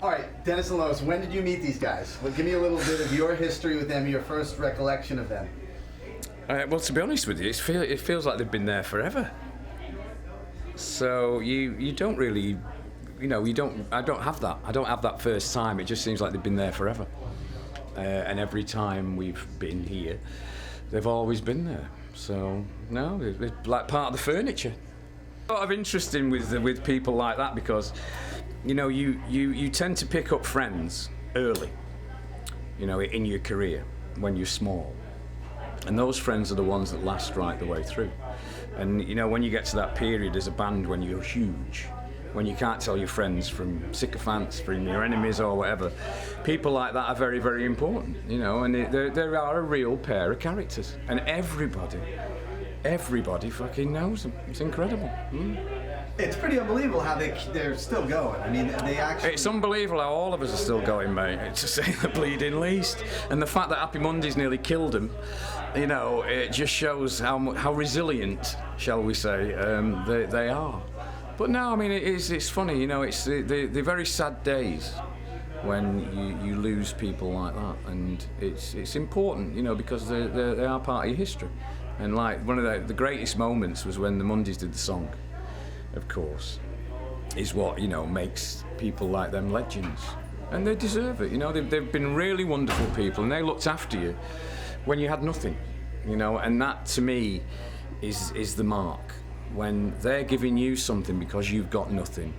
All right, Dennis and Lois, when did you meet these guys? Well, give me a little bit of your history with them, your first recollection of them. Well, to be honest with you, it feels like they've been there forever. So you don't really, I don't have that. I don't have that first time. It just seems like they've been there forever. And every time we've been here, they've always been there. So no, they're like part of the furniture. A lot of interesting with people like that because, you tend to pick up friends early, in your career when you're small. And those friends are the ones that last right the way through. And when you get to that period as a band when you're huge, when you can't tell your friends from sycophants, from your enemies or whatever, people like that are very, very important, and they are a real pair of characters. And everybody fucking knows them. It's incredible. It's pretty unbelievable how they're still going. I mean, they actually... It's unbelievable how all of us are still going, mate, to say the bleeding least. And the fact that Happy Mondays nearly killed them, it just shows how resilient, shall we say, they are. But no, I mean, it's funny, it's the very sad days when you lose people like that. And it's important, because they are part of your history. And like one of the greatest moments was when the Mondays did the song, of course, is what, makes people like them legends. And they deserve it, they've been really wonderful people and they looked after you when you had nothing, and that to me is the mark. When they're giving you something because you've got nothing,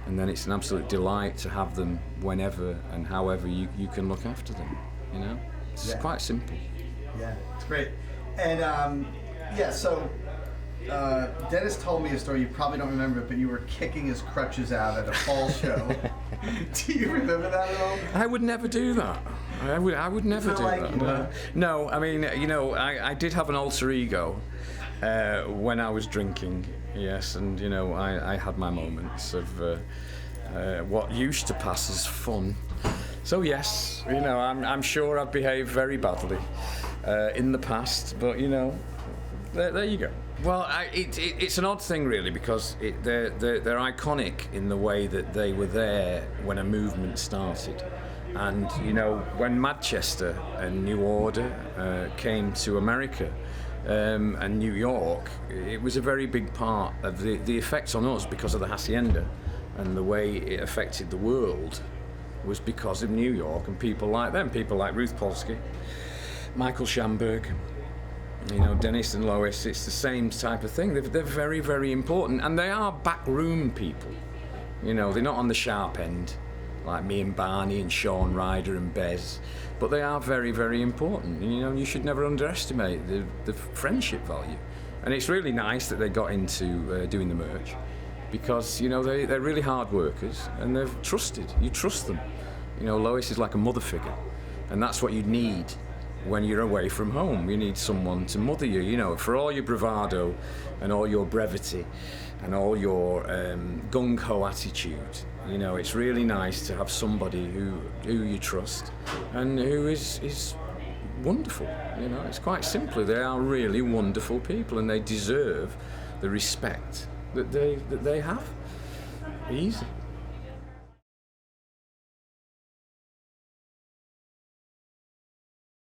and then it's an absolute delight to have them whenever and however you can look after them, It's quite simple. Yeah, it's great. And so Dennis told me a story, you probably don't remember it, but you were kicking his crutches out at a fall show. Do you remember that at all? I would never do that. I would never do that. No, I mean, I did have an alter ego when I was drinking, yes, and I had my moments of what used to pass as fun. So yes, I'm sure I've behaved very badly in the past, but there you go. Well, it's an odd thing really because they're iconic in the way that they were there when a movement started. And when Madchester and New Order came to America and New York, it was a very big part of the effect on us because of the hacienda, and the way it affected the world was because of New York and people like them, people like Ruth Polsky, Michael Schamberg, Dennis and Lois. It's the same type of thing. They're very, very important, and they are backroom people. They're not on the sharp end like me and Barney and Sean Ryder and Bez, but they are very, very important. You should never underestimate the friendship value. And it's really nice that they got into doing the merch because they're really hard workers and they're trusted. You trust them. Lois is like a mother figure, and that's what you need. When you're away from home, you need someone to mother you, for all your bravado and all your brevity and all your gung-ho attitude. It's really nice to have somebody who you trust and who is wonderful. It's quite simply, they are really wonderful people and they deserve the respect that they have. Easy.